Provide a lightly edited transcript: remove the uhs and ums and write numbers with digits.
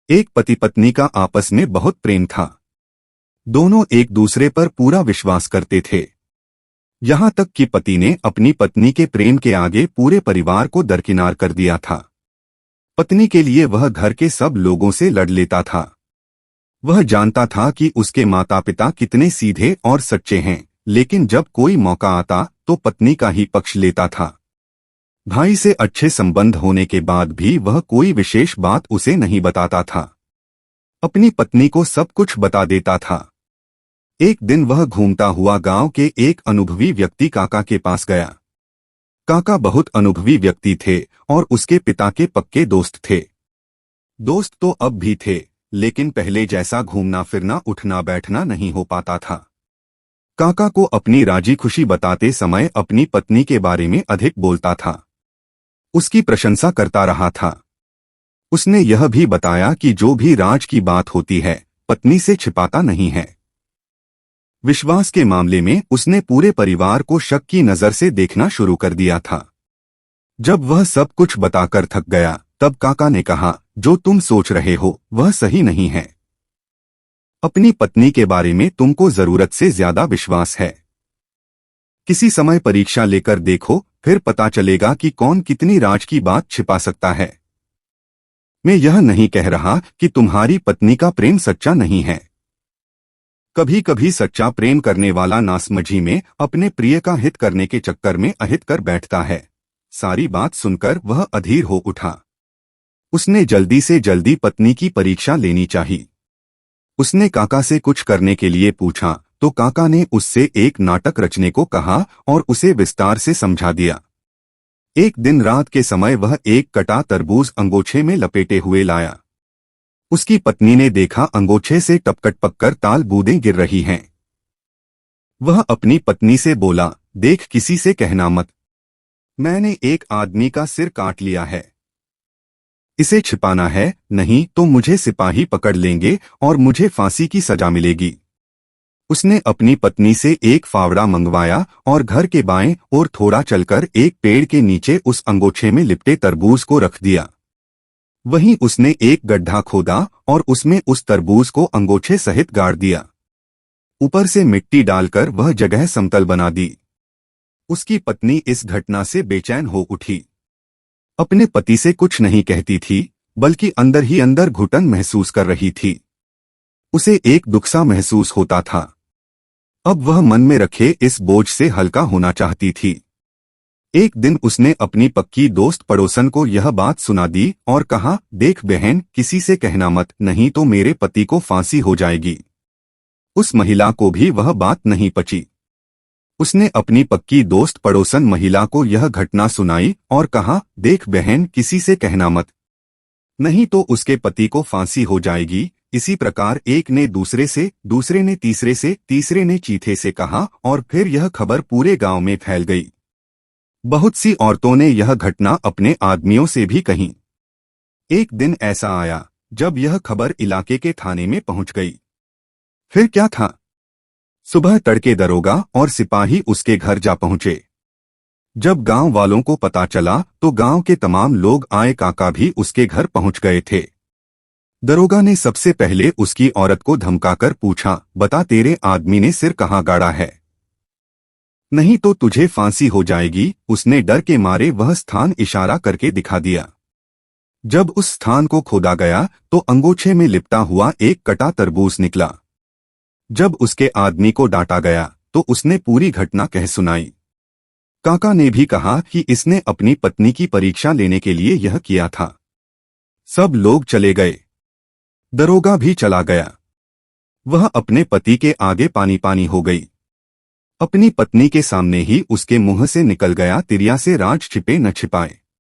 एक पति पत्नी का आपस में बहुत प्रेम था। दोनों एक दूसरे पर पूरा विश्वास करते थे। यहाँ तक कि पति ने अपनी पत्नी के प्रेम के आगे पूरे परिवार को दरकिनार कर दिया था। पत्नी के लिए वह घर के सब लोगों से लड़ लेता था। वह जानता था कि उसके माता पिता कितने सीधे और सच्चे हैं, लेकिन जब कोई मौका आता तो पत्नी का ही पक्ष लेता था। भाई से अच्छे संबंध होने के बाद भी वह कोई विशेष बात उसे नहीं बताता था। अपनी पत्नी को सब कुछ बता देता था। एक दिन वह घूमता हुआ गांव के एक अनुभवी व्यक्ति काका के पास गया। काका बहुत अनुभवी व्यक्ति थे और उसके पिता के पक्के दोस्त थे। दोस्त तो अब भी थे, लेकिन पहले जैसा घूमना फिरना उठना बैठना नहीं हो पाता था। काका को अपनी राजी खुशी बताते समय अपनी पत्नी के बारे में अधिक बोलता था, उसकी प्रशंसा करता रहा था। उसने यह भी बताया कि जो भी राज की बात होती है पत्नी से छिपाता नहीं है। विश्वास के मामले में उसने पूरे परिवार को शक की नजर से देखना शुरू कर दिया था। जब वह सब कुछ बताकर थक गया तब काका ने कहा, जो तुम सोच रहे हो वह सही नहीं है। अपनी पत्नी के बारे में तुमको जरूरत से ज्यादा विश्वास है। किसी समय परीक्षा लेकर देखो, फिर पता चलेगा कि कौन कितनी राज की बात छिपा सकता है। मैं यह नहीं कह रहा कि तुम्हारी पत्नी का प्रेम सच्चा नहीं है। कभी कभी सच्चा प्रेम करने वाला नासमझी में अपने प्रिय का हित करने के चक्कर में अहित कर बैठता है। सारी बात सुनकर वह अधीर हो उठा। उसने जल्दी से जल्दी पत्नी की परीक्षा लेनी चाहिए। उसने काका से कुछ करने के लिए पूछा तो काका ने उससे एक नाटक रचने को कहा और उसे विस्तार से समझा दिया। एक दिन रात के समय वह एक कटा तरबूज अंगोछे में लपेटे हुए लाया। उसकी पत्नी ने देखा अंगोछे से टपक टपक कर ताल बूंदें गिर रही हैं। वह अपनी पत्नी से बोला, देख किसी से कहना मत, मैंने एक आदमी का सिर काट लिया है। इसे छिपाना है, नहीं तो मुझे सिपाही पकड़ लेंगे और मुझे फांसी की सजा मिलेगी। उसने अपनी पत्नी से एक फावड़ा मंगवाया और घर के बाएं ओर थोड़ा चलकर एक पेड़ के नीचे उस अंगोछे में लिपटे तरबूज को रख दिया। वहीं उसने एक गड्ढा खोदा और उसमें उस तरबूज को अंगोछे सहित गाड़ दिया। ऊपर से मिट्टी डालकर वह जगह समतल बना दी। उसकी पत्नी इस घटना से बेचैन हो उठी। अपने पति से कुछ नहीं कहती थी, बल्कि अंदर ही अंदर घुटन महसूस कर रही थी। उसे एक दुख सा महसूस होता था। अब वह मन में रखे इस बोझ से हल्का होना चाहती थी। एक दिन उसने अपनी पक्की दोस्त पड़ोसन को यह बात सुना दी और कहा, देख बहन, किसी से कहना मत, नहीं तो मेरे पति को फांसी हो जाएगी। उस महिला को भी वह बात नहीं पची। उसने अपनी पक्की दोस्त पड़ोसन महिला को यह घटना सुनाई और कहा, देख बहन, किसी से कहना मत, नहीं तो उसके पति को फांसी हो जाएगी। इसी प्रकार एक ने दूसरे से, दूसरे ने तीसरे से, तीसरे ने चौथे से कहा और फिर यह खबर पूरे गांव में फैल गई। बहुत सी औरतों ने यह घटना अपने आदमियों से भी कही। एक दिन ऐसा आया जब यह खबर इलाके के थाने में पहुंच गई। फिर क्या था, सुबह तड़के दरोगा और सिपाही उसके घर जा पहुंचे। जब गांव वालों को पता चला तो गांव के तमाम लोग आए। काका भी उसके घर पहुंच गए थे। दरोगा ने सबसे पहले उसकी औरत को धमकाकर पूछा, बता तेरे आदमी ने सिर कहाँ गाड़ा है, नहीं तो तुझे फांसी हो जाएगी। उसने डर के मारे वह स्थान इशारा करके दिखा दिया। जब उस स्थान को खोदा गया तो अंगोछे में लिपटा हुआ एक कटा तरबूज निकला। जब उसके आदमी को डांटा गया तो उसने पूरी घटना कह सुनाई। काका ने भी कहा कि इसने अपनी पत्नी की परीक्षा लेने के लिए यह किया था। सब लोग चले गए। दरोगा भी चला गया। वह अपने पति के आगे पानी पानी हो गई। अपनी पत्नी के सामने ही उसके मुंह से निकल गया, तिरिया से राज छिपे न छिपाए।